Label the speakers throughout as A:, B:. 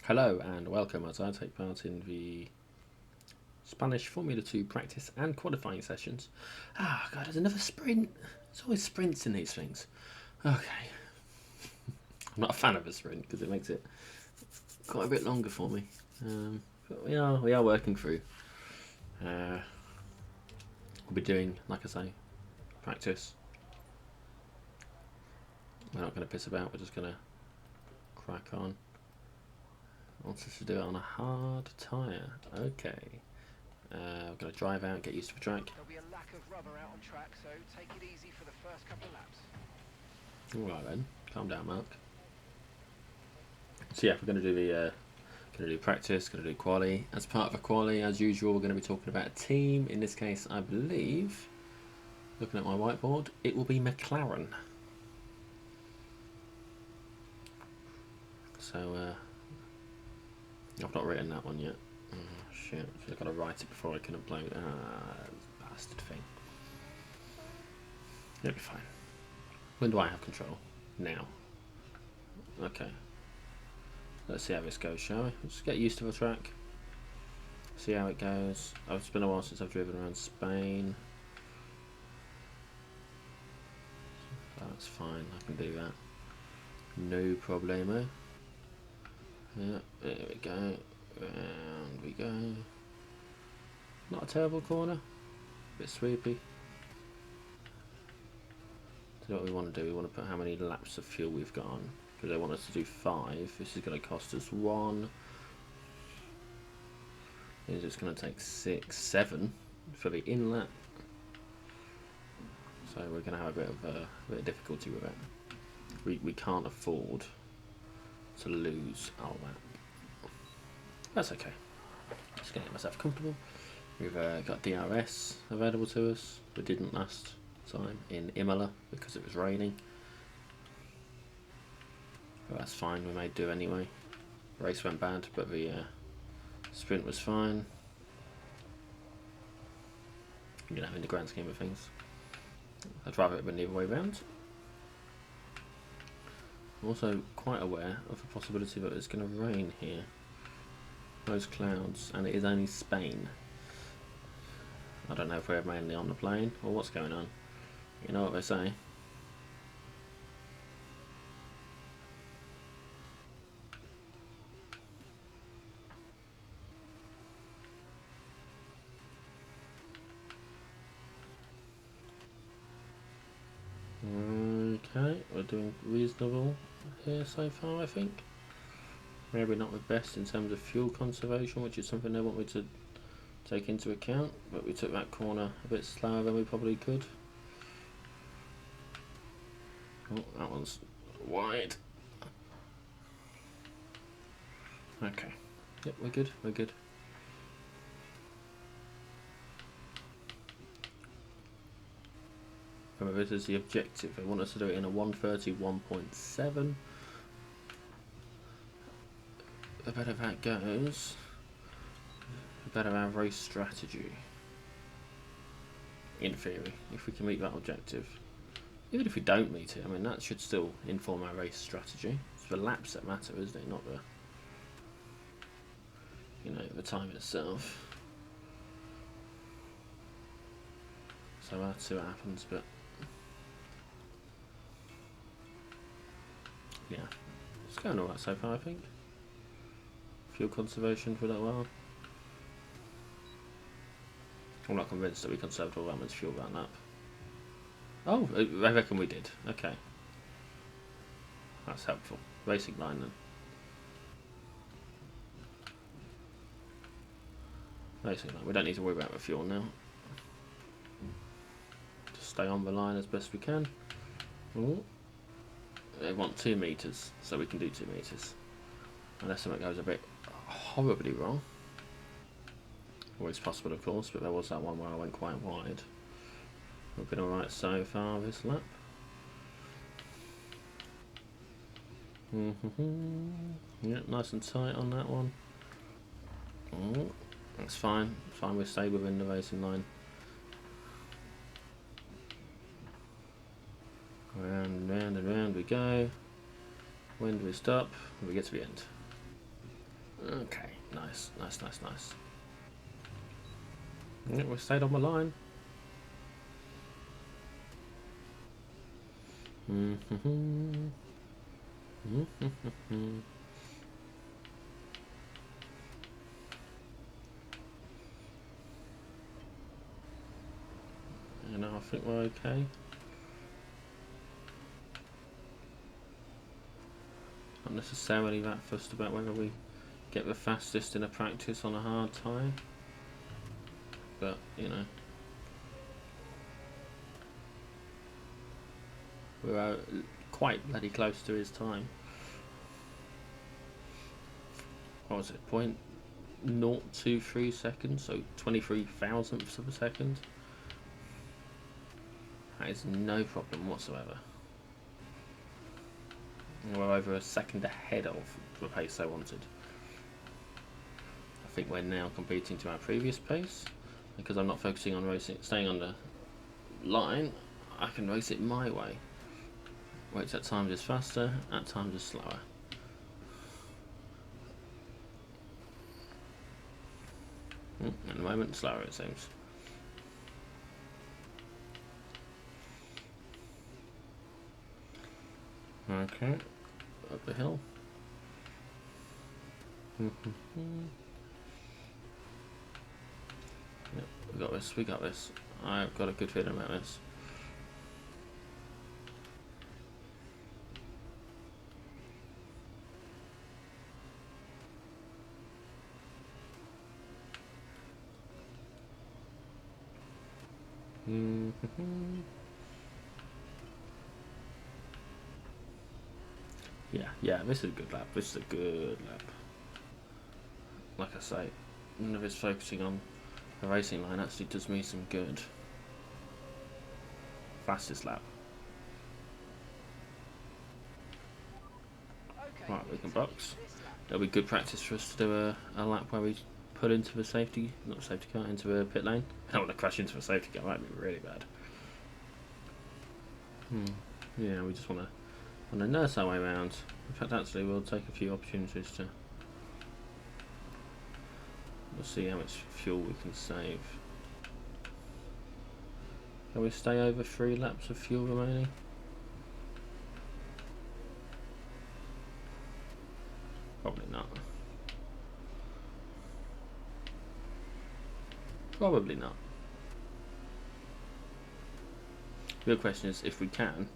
A: Hello and welcome as I take part in the Spanish Formula 2 practice and qualifying sessions. Ah, God, there's another sprint. There's always sprints in these things. Okay. I'm not a fan of a sprint because it makes it quite a bit longer for me. But we are working through. We'll be doing, like I say, practice. We're not going to piss about, we're just going to crack on. Wants us to do it on a hard tyre. Okay. We're going to drive out, get used to the track.
B: There'll be a lack of rubber out on track, so take it easy for the first couple of laps.
A: Alright then, calm down, Mark. So yeah, we're going to do practice, going to do quali. As part of a quali, as usual, we're going to be talking about a team. In this case, I believe, looking at my whiteboard, it will be McLaren. So I've not written that one yet. Oh, shit, I've got to write it before I can upload. Bastard thing. It'll be fine. When do I have control? Now. Okay. Let's see how this goes, shall we? Let's get used to the track. See how it goes. It's been a while since I've driven around Spain. That's fine, I can do that. No problemo. Yeah, there we go. Round we go. Not a terrible corner. Bit sweepy. So what we want to do, we want to put how many laps of fuel we've got on. Because they want us to do 5. This is going to cost us 1. It's going to take 6, 7 for the in lap. So we're going to have a bit of difficulty with it. We can't afford to lose our lap. That's okay. Just getting myself comfortable. We've got DRS available to us. We didn't last time in Imola because it was raining. But that's fine, we may do anyway. Race went bad, but the sprint was fine. You know, in the grand scheme of things. I'd rather it have been the other way around. I'm also quite aware of the possibility that it's going to rain here. Those clouds, and it is only Spain. I don't know if we're mainly on the plane or what's going on. You know what they say. Okay, we're doing reasonable here so far, I think. Maybe not the best in terms of fuel conservation, which is something they want me to take into account, but we took that corner a bit slower than we probably could. Oh, that one's wide. Okay. Yep, we're good, we're good. Remember, this is the objective. They want us to do it in a 1:31.7. The better that goes, the better our race strategy. In theory, if we can meet that objective. Even if we don't meet it, I mean, that should still inform our race strategy. It's the laps that matter, isn't it? Not the, the time itself. So we'll have to see what happens, but yeah, it's going alright so far, I think. Fuel conservation for a little while. I'm not convinced that we conserved all that much fuel that lap. Oh, I reckon we did. Okay. That's helpful. Racing line then. Racing line. We don't need to worry about the fuel now. Just stay on the line as best we can. Ooh. They want 2 meters, so we can do 2 meters. Unless something goes a bit horribly wrong. Always possible, of course, but there was that one where I went quite wide. We've been alright so far this lap. Yeah, nice and tight on that one. Oh, that's fine. Fine, we stay within the racing line. Round and round and round we go. When do we stop? When we get to the end. Okay, nice, nice, nice, nice. Yeah, we stayed on the line. You know, I think we're okay. Not necessarily that fussed about whether we get the fastest in a practice on a hard time, but you know, we're quite bloody close to his time. What was it? 0.023 seconds, so 23 thousandths of a second. That is no problem whatsoever. We're over a second ahead of the pace I wanted. I think we're now competing to our previous pace, because I'm not focusing on racing, staying on the line. I can race it my way, which at times is faster, at times is slower. At the moment, slower it seems. Okay, up the hill. Yep, we got this, we got this. I've got a good feeling about this. Yeah, this is a good lap. This is a good lap. Like I say, none of it's focusing on the racing line actually does me some good. Fastest lap. Right, we can box. It'll be good practice for us to do a lap where we put into the safety, not safety car, into the pit lane. I don't want to crash into a safety car, that'd be really bad. Yeah, we just want to nurse our way around. In fact, actually, we'll take a few opportunities to. We'll see how much fuel we can save. Can we stay over 3 laps of fuel remaining? Probably not. Probably not. The real question is, if we can,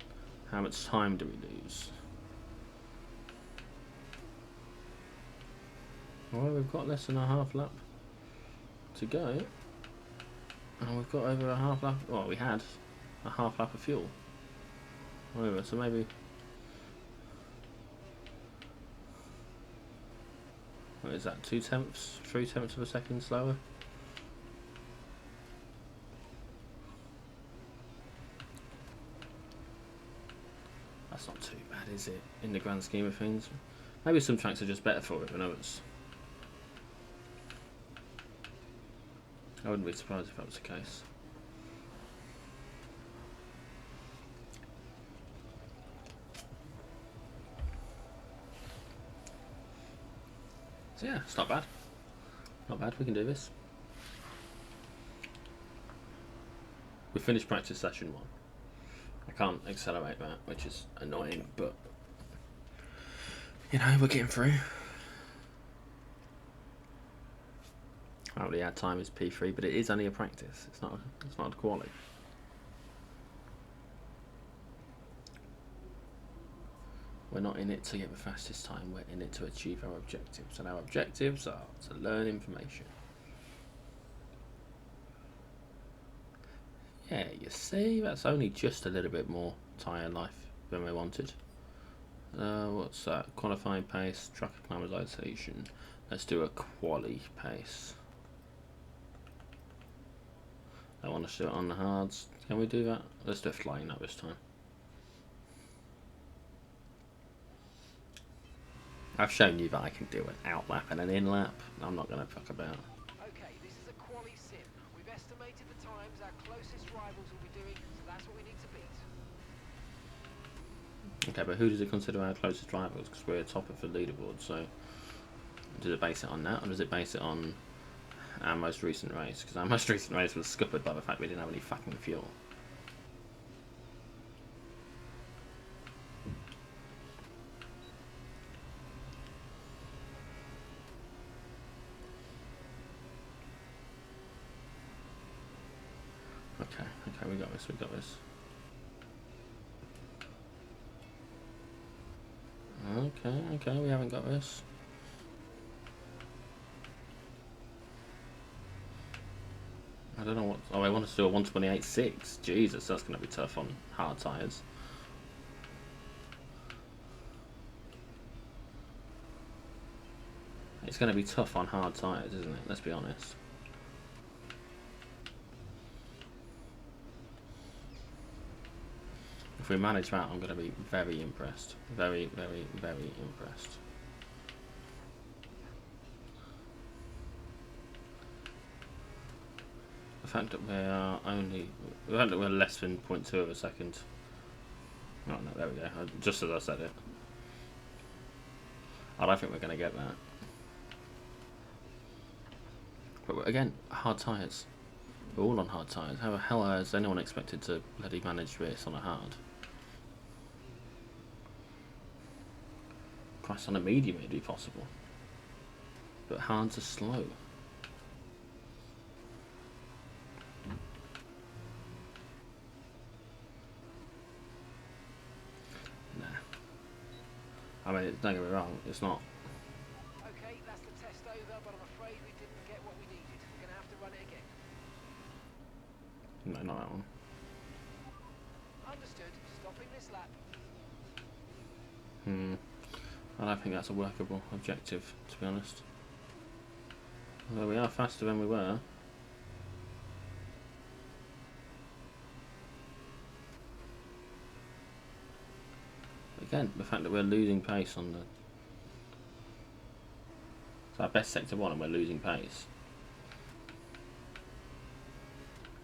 A: how much time do we lose? Well, we've got less than a half lap to go. And we've got over a half lap. Well, we had a half lap of fuel. However, so maybe. What is that? 2 tenths, 3 tenths of a second slower? That's not too bad, is it? In the grand scheme of things. Maybe some tracks are just better for it than others. I wouldn't be surprised if that was the case. So yeah, it's not bad. Not bad, we can do this. We finished practice session 1. I can't accelerate that, which is annoying, but you know, we're getting through. Probably our time is P3, but it is only a practice. It's not a quali. We're not in it to get the fastest time, we're in it to achieve our objectives. And our objectives are to learn information. Yeah, you see, that's only just a little bit more tyre life than we wanted. What's that? Qualifying pace, track acclimatization. Let's do a quali pace. I want to do it on the hards. Can we do that? Let's do a flying lap this time. I've shown you that I can do an out lap and an in lap. I'm not going to fuck about.
B: Okay, this is a quali sim. We've estimated the times our closest rivals will be doing, so that's what we need to beat.
A: Okay, but who does it consider our closest rivals? Because we're top of the leaderboard, so Does it base it on that, or does it base it on our most recent race? Because our most recent race was scuppered by the fact we didn't have any fucking fuel. Okay, we got this, Okay, we haven't got this. I don't know what... Oh, I want to do a 128.6. Jesus, that's going to be tough on hard tyres. It's going to be tough on hard tyres, isn't it? Let's be honest. If we manage that, I'm going to be very impressed. Very impressed. The fact that we're less than 0.2 of a second. Oh no, there we go. Just as I said it. I don't think we're going to get that. But again, hard tyres. We're all on hard tyres. How the hell has anyone expected to bloody manage this on a hard? Christ, on a medium it'd be possible. But hards are slow. Nah. I mean, don't get me wrong, it's not.
B: Okay, that's the test over, but I'm afraid we didn't get what we needed. We're going to have to run it again.
A: No, not that one.
B: Understood. Stopping this lap.
A: I don't think that's a workable objective, to be honest. Although we are faster than we were. Again, the fact that we're losing pace on the... It's our best sector one and we're losing pace.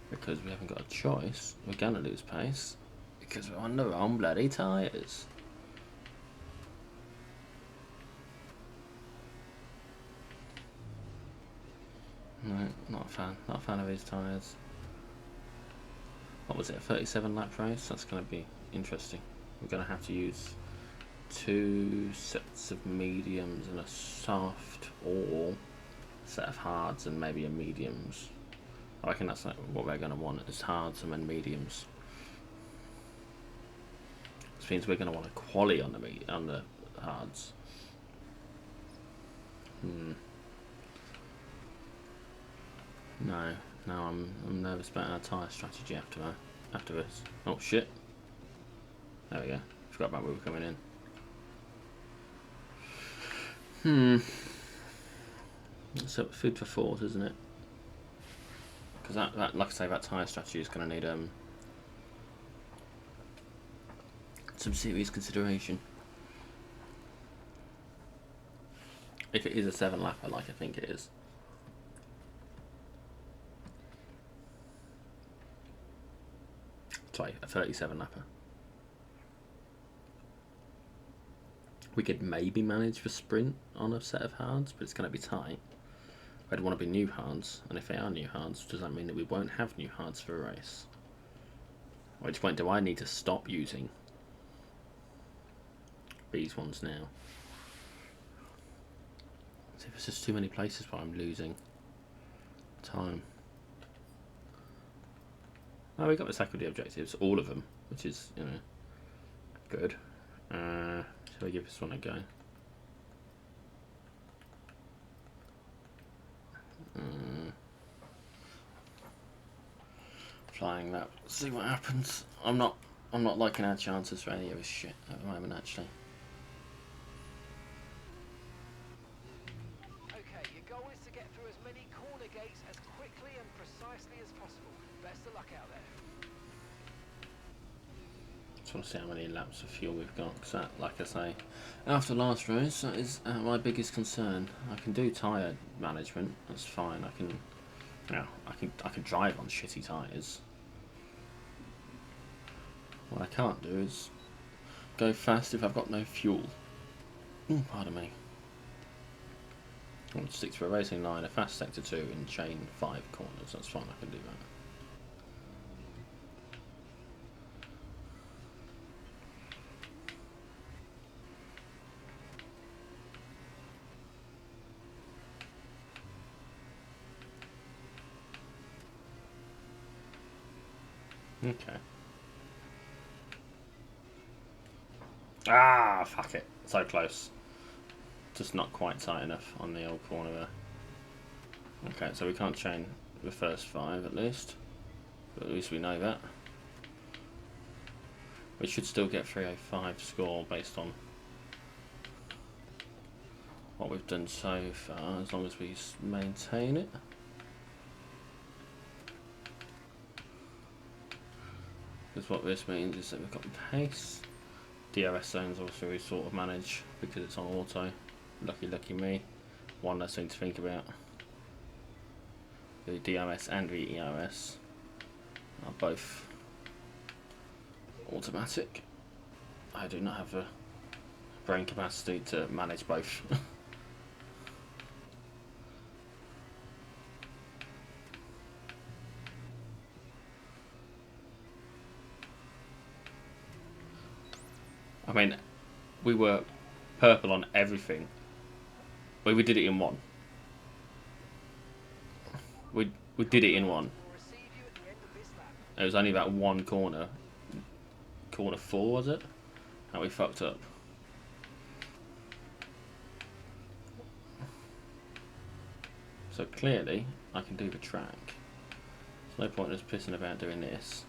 A: Because we haven't got a choice, we're gonna lose pace. Because we're on the wrong bloody tyres. No, not a fan. Not a fan of his tyres. What was it, a 37 lap race? That's going to be interesting. We're going to have to use 2 sets of mediums and a soft, or a set of hards and maybe a mediums. I reckon that's like what we're going to want, is hards and then mediums. This means we're going to want a quali on the hards. No, I'm nervous about our tyre strategy after this. Oh shit! There we go. Forgot about where we were coming in. So food for thought, isn't it? Because that, like I say, that tyre strategy is going to need some serious consideration. If it is a 7 lapper, like I think it is. Sorry, a 37 lapper. We could maybe manage the sprint on a set of hards, but it's going to be tight. I'd want to be new hards, and if they are new hards, does that mean that we won't have new hards for a race? At which point do I need to stop using these ones now? See, there's just too many places where I'm losing time. Oh, we got the secondary objectives, all of them, which is, you know, good. Shall we give this one a go? Flying that. See what happens. I'm not liking our chances for any of this shit at the moment, actually.
B: Okay, your goal is to get through as many corner gates as quickly and precisely as possible. Best of luck out there.
A: Just want to see how many laps of fuel we've got, because that, like I say, after last race, that is my biggest concern. I can do tyre management, that's fine. I can drive on shitty tyres. What I can't do is go fast if I've got no fuel. Pardon me. I'll stick to a racing line, a fast sector 2 and chain 5 corners. That's fine, I can do that. Okay. Ah, fuck it. So close. Just not quite tight enough on the old corner there. Okay, so we can't chain the first 5 at least. But at least we know that. We should still get 305 score based on what we've done so far, as long as we maintain it. Because what this means is that we've got pace. DRS zones also we sort of manage because it's on auto. Lucky me. One less thing to think about. The DRS and the ERS are both automatic. I do not have the brain capacity to manage both. I mean, we were purple on everything. We did it in one. We did it in one. It was only about one corner. Corner 4 was it? And we fucked up. So clearly, I can do the track. There's no point in us pissing about doing this.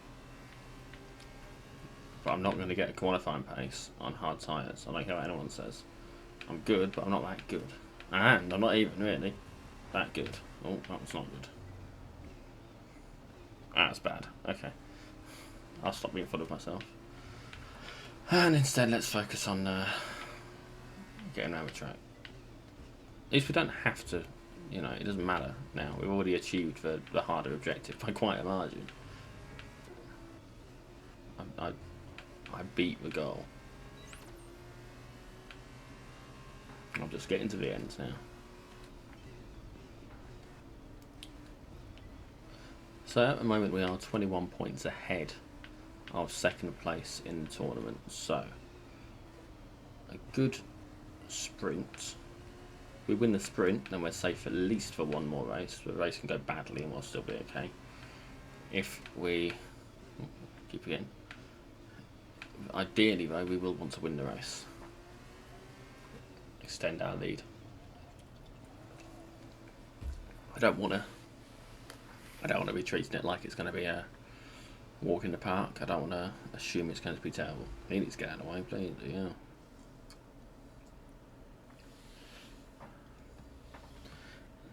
A: But I'm not going to get a qualifying pace on hard tyres. I don't care what anyone says. I'm good, but I'm not that good. And I'm not even really that good. Oh, that was not good. That's bad. Okay. I'll stop being full of myself. And instead, let's focus on getting around the track. At least we don't have to, you know, it doesn't matter now. We've already achieved the harder objective by quite a margin. I beat the goal. I'm just getting to the end now. So at the moment we are 21 points ahead of second place in the tournament. So a good sprint. We win the sprint, then we're safe at least for one more race. The race can go badly and we'll still be okay. If we keep again. Ideally though, we will want to win the race. Extend our lead. I don't want to be treating it like it's going to be a walk in the park. I don't want to assume it's going to be terrible. He needs to get out of the way, please. Yeah.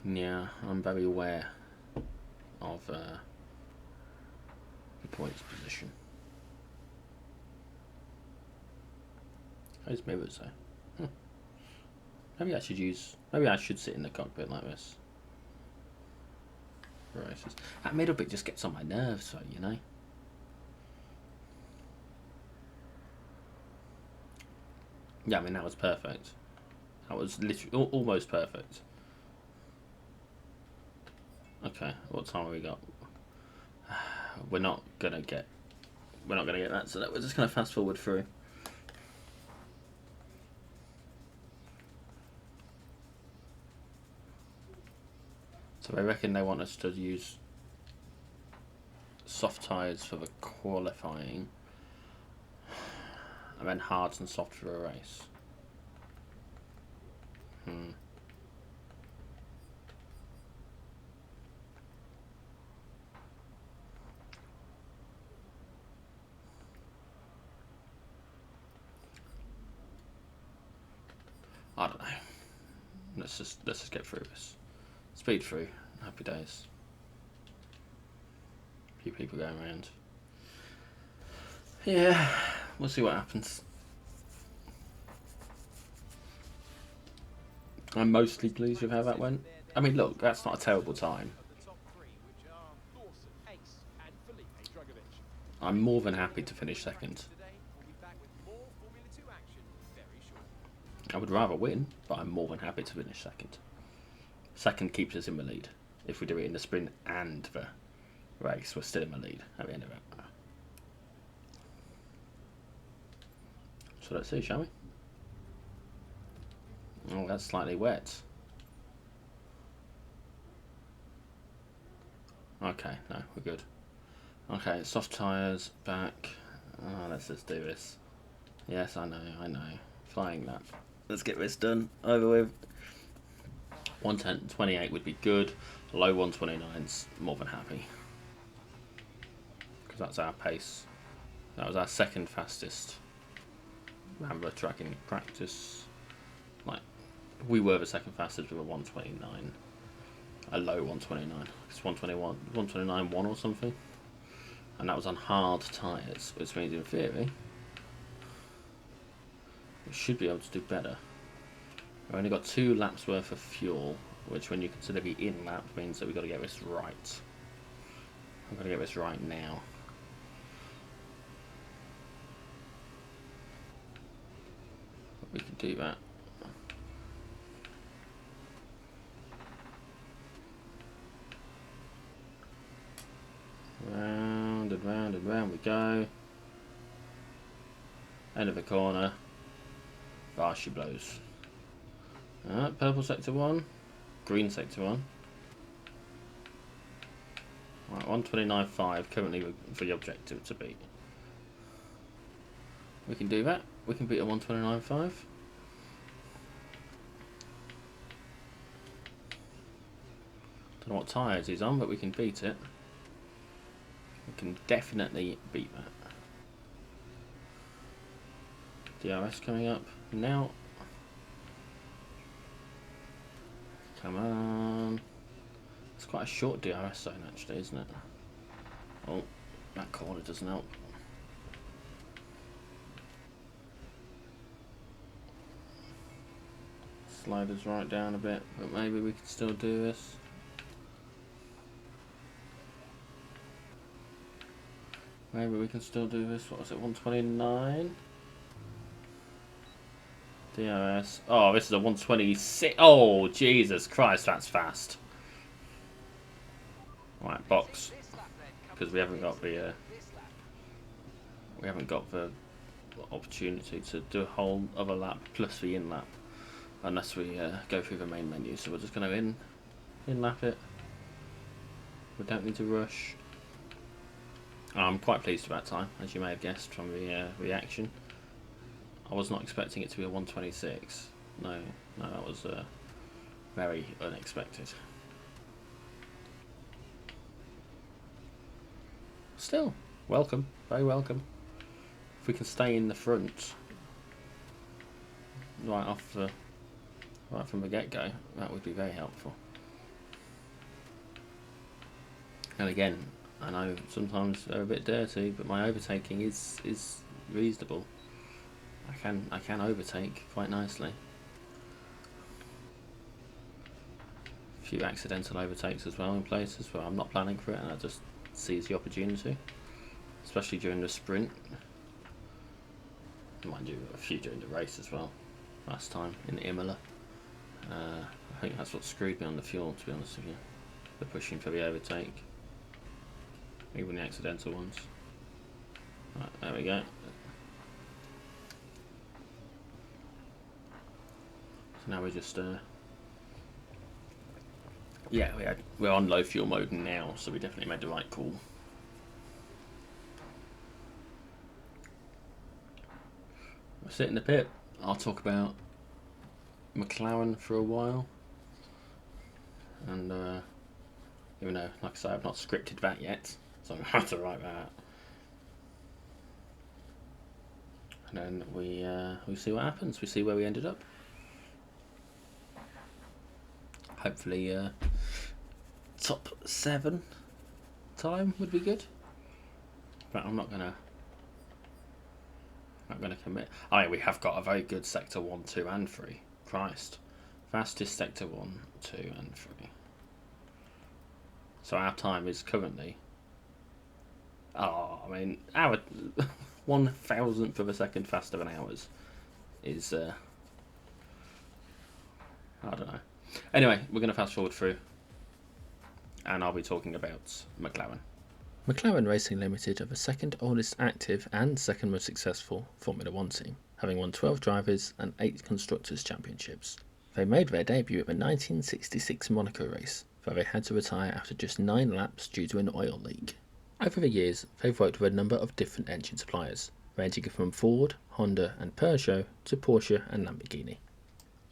A: Yeah, I'm very aware of the points position. How's mirrors though? Maybe I should sit in the cockpit like this. Races. That middle bit just gets on my nerves, so you know. Yeah, I mean that was perfect. That was literally almost perfect. Okay, what time have we got? We're not gonna get that, so we're just gonna fast forward through. So I reckon they want us to use soft tyres for the qualifying and then hards and soft for a race. I don't know. Let's just get through this. Speed through. Happy days. A few people going around. Yeah, we'll see what happens. I'm mostly pleased with how that went. I mean, look, that's not a terrible time. I'm more than happy to finish second. I would rather win, but I'm more than happy to finish second. Second keeps us in the lead. If we do it in the sprint and the race, we're still in the lead at the end of it. So let's see, shall we? Oh, that's slightly wet. Okay, no, we're good. Okay, soft tyres, back. Oh, let's just do this. Yes, I know. Flying lap. Let's get this done, over with. 1:10.28 would be good. Low 1:29's more than happy. Because that's our pace. That was our second fastest Rambler track in practice. Like, we were the second fastest with a 1:29. A low 1:29. It's 1:21, 1:29.1 or something. And that was on hard tyres, which means in theory we should be able to do better. We've only got 2 laps worth of fuel, which when you consider the in lap means that we've got to get this right. I've got to get this right now. But we can do that. Round and round and round we go. End of the corner. Ah, she blows. Purple sector 1, green sector 1. Right, 1:29.5 currently for the objective to beat. We can do that. We can beat a 1:29.5. Don't know what tyres he's on, but we can beat it. We can definitely beat that. DRS coming up now. Come on. It's quite a short DRS zone actually, isn't it? Oh, that corner doesn't help. Slide us right down a bit, but maybe we can still do this. Maybe we can still do this. What was it, 1:29? DRS. Oh, this is a 1:26. Oh, Jesus Christ, that's fast. Right, box. Because we haven't got the opportunity to do a whole other lap plus the in lap, unless we go through the main menu. So we're just going to in lap it. We don't need to rush. I'm quite pleased with that time, as you may have guessed from the reaction. I was not expecting it to be a 1:26. No, that was very unexpected. Still, welcome, very welcome. If we can stay in the front right from the get-go, that would be very helpful. And again, I know sometimes they're a bit dirty, but my overtaking is reasonable. I can overtake quite nicely. A few accidental overtakes as well in places where I'm not planning for it and I just seize the opportunity, especially during the sprint. Mind you, a few during the race as well. Last time in Imola, I think that's what screwed me on the fuel, to be honest with you. The pushing for the overtake, even the accidental ones. Right, there we go. So now we're just yeah, we're on low fuel mode now, so we definitely made the right call. We'll sit in the pit. I'll talk about McLaren for a while, and even though, like I say, I've not scripted that yet, so I'm going to have to write that out. And then we see what happens. We see where we ended up. Hopefully, top 7 time would be good. But I'm not gonna commit. Oh, yeah, we have got a very good sector 1, 2, and 3. Christ, fastest sector 1, 2, and 3. So our time is currently. Oh, I mean, our 1,000th of a second faster than ours is. I don't know. Anyway, we're going to fast forward through, and I'll be talking about McLaren. McLaren Racing Limited are the second oldest active and second most successful Formula 1 team, having won 12 drivers and 8 constructors' championships. They made their debut at the 1966 Monaco race, though they had to retire after just 9 laps due to an oil leak. Over the years, they've worked with a number of different engine suppliers, ranging from Ford, Honda and Peugeot to Porsche and Lamborghini.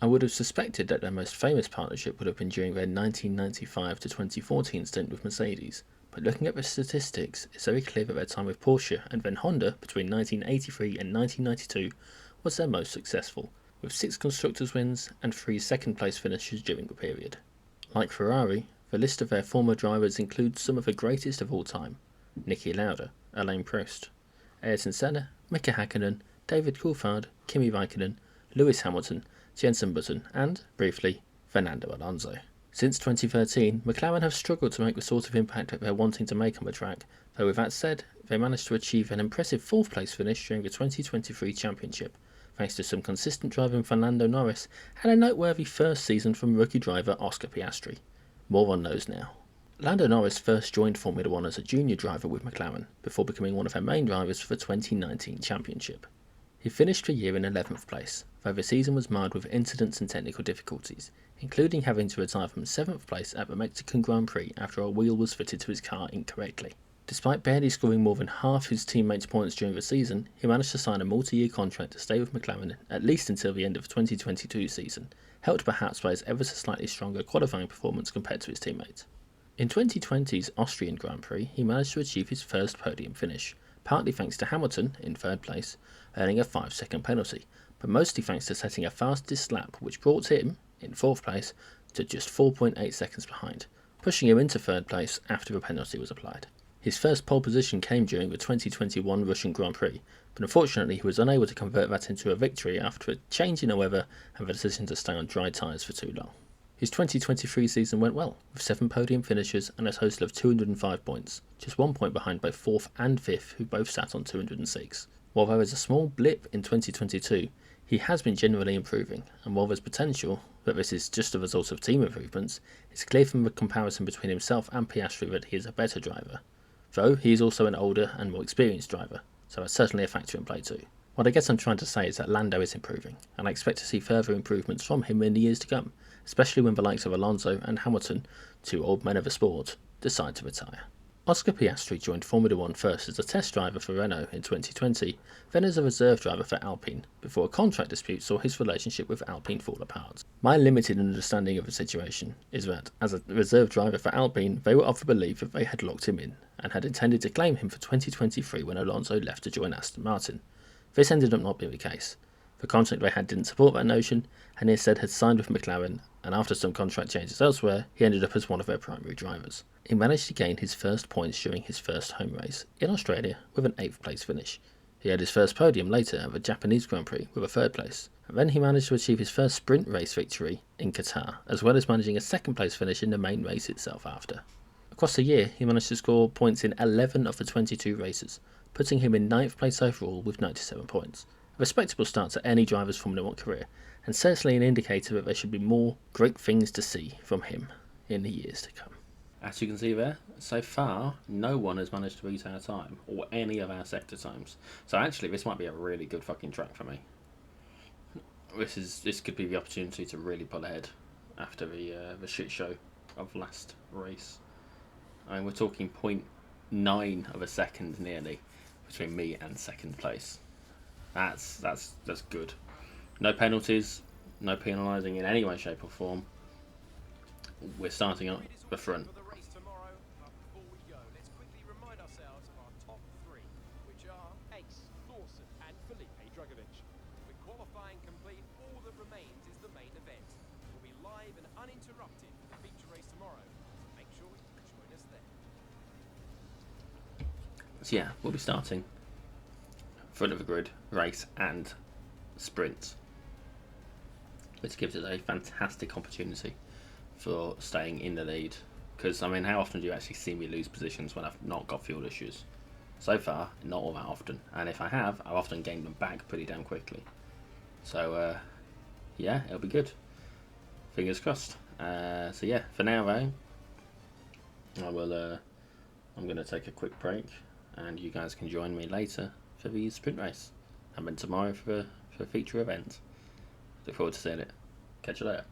A: I would have suspected that their most famous partnership would have been during their 1995 to 2014 stint with Mercedes, but looking at the statistics, it's very clear that their time with Porsche and then Honda between 1983 and 1992 was their most successful, with 6 constructors' wins and 3 second-place finishes during the period. Like Ferrari, the list of their former drivers includes some of the greatest of all time: Niki Lauda, Alain Prost, Ayrton Senna, Mika Hakkinen, David Coulthard, Kimi Raikkonen, Lewis Hamilton, Jenson Button and, briefly, Fernando Alonso. Since 2013, McLaren have struggled to make the sort of impact that they're wanting to make on the track, though with that said, they managed to achieve an impressive 4th place finish during the 2023 championship, thanks to some consistent driving from Lando Norris and a noteworthy first season from rookie driver Oscar Piastri. More on those now. Lando Norris first joined Formula 1 as a junior driver with McLaren, before becoming one of their main drivers for the 2019 championship. He finished the year in 11th place, though the season was marred with incidents and technical difficulties, including having to retire from 7th place at the Mexican Grand Prix after a wheel was fitted to his car incorrectly. Despite barely scoring more than half his teammates' points during the season, he managed to sign a multi-year contract to stay with McLaren at least until the end of the 2022 season, helped perhaps by his ever so slightly stronger qualifying performance compared to his teammates. In 2020's Austrian Grand Prix, he managed to achieve his first podium finish, partly thanks to Hamilton, in 3rd place, earning a 5-second penalty, but mostly thanks to setting a fastest lap which brought him, in 4th place, to just 4.8 seconds behind, pushing him into 3rd place after the penalty was applied. His first pole position came during the 2021 Russian Grand Prix, but unfortunately he was unable to convert that into a victory after a change in the weather and the decision to stay on dry tyres for too long. His 2023 season went well, with 7 podium finishes and a total of 205 points, just 1 point behind both 4th and 5th, who both sat on 206. While there was a small blip in 2022, he has been generally improving, and while there's potential that this is just a result of team improvements, it's clear from the comparison between himself and Piastri that he is a better driver, though he is also an older and more experienced driver, so that's certainly a factor in play too. What I guess I'm trying to say is that Lando is improving, and I expect to see further improvements from him in the years to come, especially when the likes of Alonso and Hamilton, 2 old men of the sport, decide to retire. Oscar Piastri joined Formula 1 first as a test driver for Renault in 2020, then as a reserve driver for Alpine, before a contract dispute saw his relationship with Alpine fall apart. My limited understanding of the situation is that, as a reserve driver for Alpine, they were of the belief that they had locked him in, and had intended to claim him for 2023 when Alonso left to join Aston Martin. This ended up not being the case. The contract they had didn't support that notion, and he instead had signed with McLaren, and after some contract changes elsewhere, he ended up as one of their primary drivers. He managed to gain his first points during his first home race, in Australia, with an 8th place finish. He had his first podium later at the Japanese Grand Prix with a 3rd place, and then he managed to achieve his first sprint race victory in Qatar, as well as managing a 2nd place finish in the main race itself after. Across the year, he managed to score points in 11 of the 22 races, putting him in 9th place overall with 97 points. A respectable start to any driver's Formula 1 career, and certainly an indicator that there should be more great things to see from him in the years to come. As you can see there, so far, no one has managed to beat our time, or any of our sector times. So actually, this might be a really good fucking track for me. This could be the opportunity to really pull ahead after the shit show of last race. I mean, we're talking 0.9 of a second nearly between me and 2nd place. That's good. No penalties, no penalising in any way, shape or form. We're starting at the front. So yeah, we'll be starting front of the grid, race and sprint, which gives us a fantastic opportunity for staying in the lead. Because, I mean, how often do you actually see me lose positions when I've not got fuel issues? So far, not all that often. And if I have, I've often gained them back pretty damn quickly. So, yeah, it'll be good. Fingers crossed. So yeah, for now though, I will. I'm going to take a quick break, and you guys can join me later for the sprint race, and then tomorrow for a feature event. Look forward to seeing it. Catch you later.